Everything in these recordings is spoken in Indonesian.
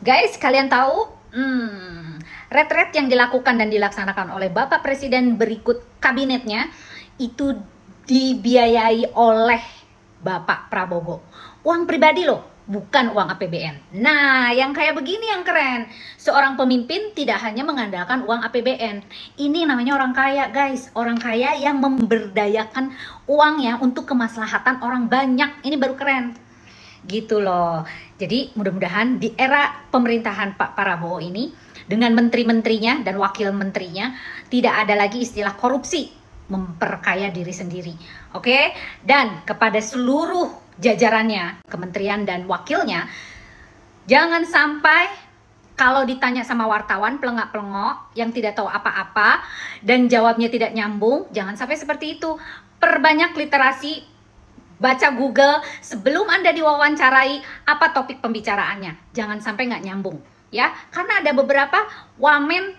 Guys, kalian tahu retret yang dilakukan dan dilaksanakan oleh Bapak Presiden berikut kabinetnya itu dibiayai oleh Bapak Prabowo. Uang pribadi loh, bukan uang APBN. Nah, yang kayak begini yang keren. Seorang pemimpin tidak hanya mengandalkan uang APBN. Ini namanya orang kaya, guys. Orang kaya yang memberdayakan uangnya untuk kemaslahatan orang banyak. Ini baru keren. Gitu loh. Jadi mudah-mudahan di era pemerintahan Pak Prabowo ini dengan menteri-menterinya dan wakil menterinya tidak ada lagi istilah korupsi, memperkaya diri sendiri. Oke? Dan kepada seluruh jajarannya, kementerian dan wakilnya, jangan sampai kalau ditanya sama wartawan pelengak-pelengok yang tidak tahu apa-apa dan jawabnya tidak nyambung, jangan sampai seperti itu. Perbanyak literasi, baca Google sebelum Anda diwawancarai apa topik pembicaraannya. Jangan sampai nggak nyambung, ya. Karena ada beberapa wamen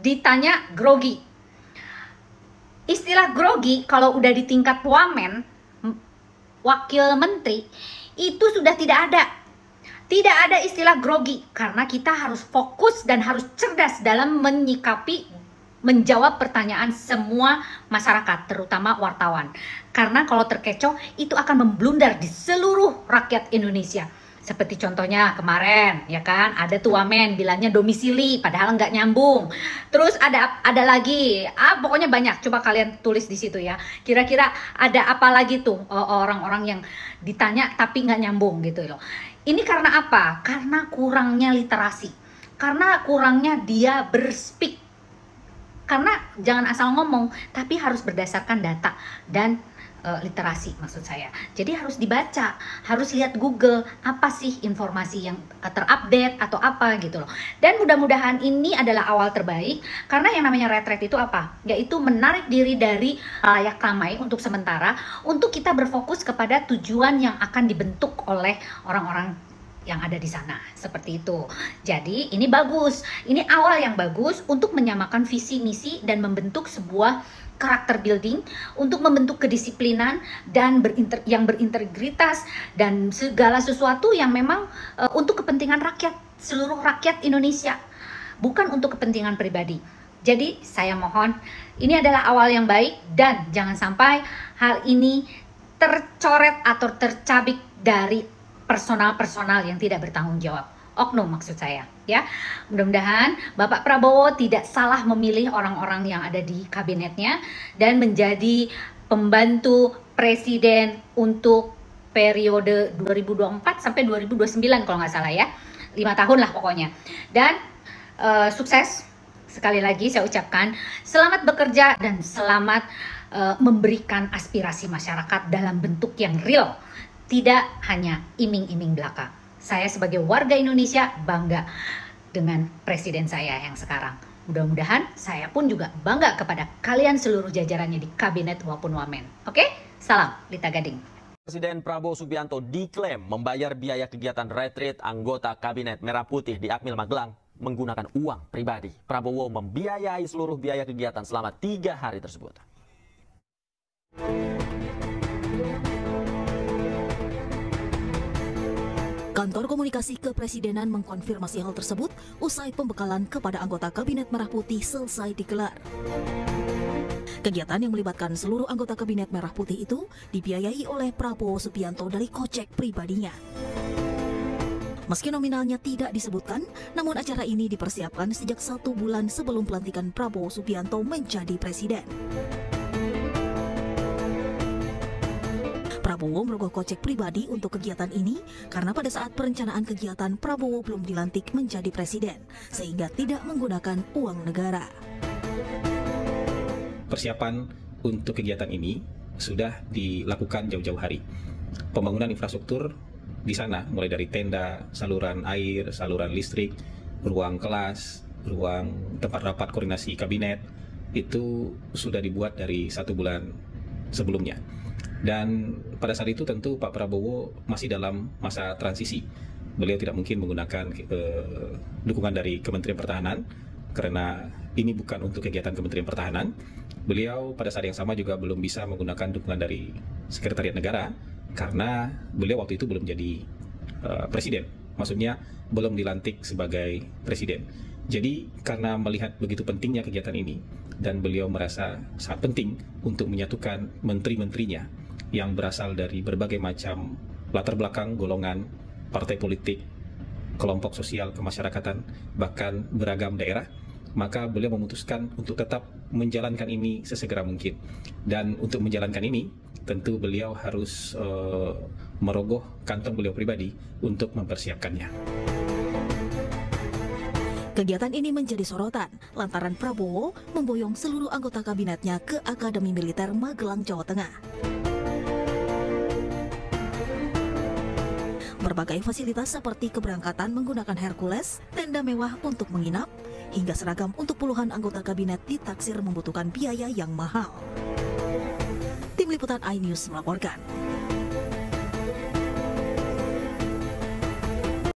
ditanya grogi. Istilah grogi kalau udah di tingkat wamen, wakil menteri, itu sudah tidak ada. Tidak ada istilah grogi karena kita harus fokus dan harus cerdas dalam menjawab pertanyaan semua masyarakat, terutama wartawan. Karena kalau terkecoh, itu akan memblundar di seluruh rakyat Indonesia. Seperti contohnya kemarin, ya kan, ada tuh wamen bilangnya domisili, padahal nggak nyambung. Terus ada lagi, pokoknya banyak. Coba kalian tulis di situ ya. Kira-kira ada apa lagi tuh orang-orang yang ditanya tapi nggak nyambung gitu loh. Ini karena apa? Karena kurangnya literasi. Karena kurangnya dia berspeak. Karena jangan asal ngomong, tapi harus berdasarkan data dan literasi maksud saya. Jadi harus dibaca, harus lihat Google, apa sih informasi yang terupdate atau apa gitu loh. Dan mudah-mudahan ini adalah awal terbaik, karena yang namanya retret itu apa? Yaitu menarik diri dari layak ramai untuk sementara, untuk kita berfokus kepada tujuan yang akan dibentuk oleh orang-orang yang ada di sana, seperti itu. Jadi ini bagus, ini awal yang bagus untuk menyamakan visi misi dan membentuk sebuah karakter building, untuk membentuk kedisiplinan dan yang berintegritas dan segala sesuatu yang memang untuk kepentingan rakyat, seluruh rakyat Indonesia, bukan untuk kepentingan pribadi. Jadi saya mohon, ini adalah awal yang baik dan jangan sampai hal ini tercoret atau tercabik dari personal-personal yang tidak bertanggung jawab. Oknum maksud saya, ya. Mudah-mudahan Bapak Prabowo tidak salah memilih orang-orang yang ada di kabinetnya dan menjadi pembantu presiden untuk periode 2024 sampai 2029 kalau nggak salah ya. 5 tahun lah pokoknya. Dan sukses. Sekali lagi saya ucapkan selamat bekerja dan selamat memberikan aspirasi masyarakat dalam bentuk yang real. Tidak hanya iming-iming belaka. Saya sebagai warga Indonesia bangga dengan presiden saya yang sekarang. Mudah-mudahan saya pun juga bangga kepada kalian seluruh jajarannya di kabinet maupun wamen. Oke? Salam Lita Gading. Presiden Prabowo Subianto diklaim membayar biaya kegiatan retreat anggota Kabinet Merah Putih di Akmil Magelang menggunakan uang pribadi. Prabowo membiayai seluruh biaya kegiatan selama 3 hari tersebut. Kantor Komunikasi Kepresidenan mengkonfirmasi hal tersebut usai pembekalan kepada anggota Kabinet Merah Putih selesai digelar. Kegiatan yang melibatkan seluruh anggota Kabinet Merah Putih itu dibiayai oleh Prabowo Subianto dari kocek pribadinya. Meski nominalnya tidak disebutkan, namun acara ini dipersiapkan sejak 1 bulan sebelum pelantikan Prabowo Subianto menjadi presiden. Prabowo merogoh kocek pribadi untuk kegiatan ini karena pada saat perencanaan kegiatan Prabowo belum dilantik menjadi presiden, sehingga tidak menggunakan uang negara. Persiapan untuk kegiatan ini sudah dilakukan jauh-jauh hari. Pembangunan infrastruktur di sana, mulai dari tenda, saluran air, saluran listrik, ruang kelas, ruang tempat rapat koordinasi kabinet, itu sudah dibuat dari 1 bulan sebelumnya. Dan pada saat itu tentu Pak Prabowo masih dalam masa transisi. Beliau tidak mungkin menggunakan dukungan dari Kementerian Pertahanan karena ini bukan untuk kegiatan Kementerian Pertahanan. Beliau pada saat yang sama juga belum bisa menggunakan dukungan dari Sekretariat Negara karena beliau waktu itu belum jadi presiden. maksudnya belum dilantik sebagai presiden. Jadi karena melihat begitu pentingnya kegiatan ini dan beliau merasa sangat penting untuk menyatukan menteri-menterinya yang berasal dari berbagai macam latar belakang, golongan, partai politik, kelompok sosial kemasyarakatan, bahkan beragam daerah, maka beliau memutuskan untuk tetap menjalankan ini sesegera mungkin. Dan untuk menjalankan ini, tentu beliau harus merogoh kantong beliau pribadi untuk mempersiapkannya. Kegiatan ini menjadi sorotan lantaran Prabowo memboyong seluruh anggota kabinetnya ke Akademi Militer Magelang, Jawa Tengah. Berbagai fasilitas seperti keberangkatan menggunakan Hercules, tenda mewah untuk menginap, hingga seragam untuk puluhan anggota kabinet ditaksir membutuhkan biaya yang mahal. Tim Liputan iNews melaporkan.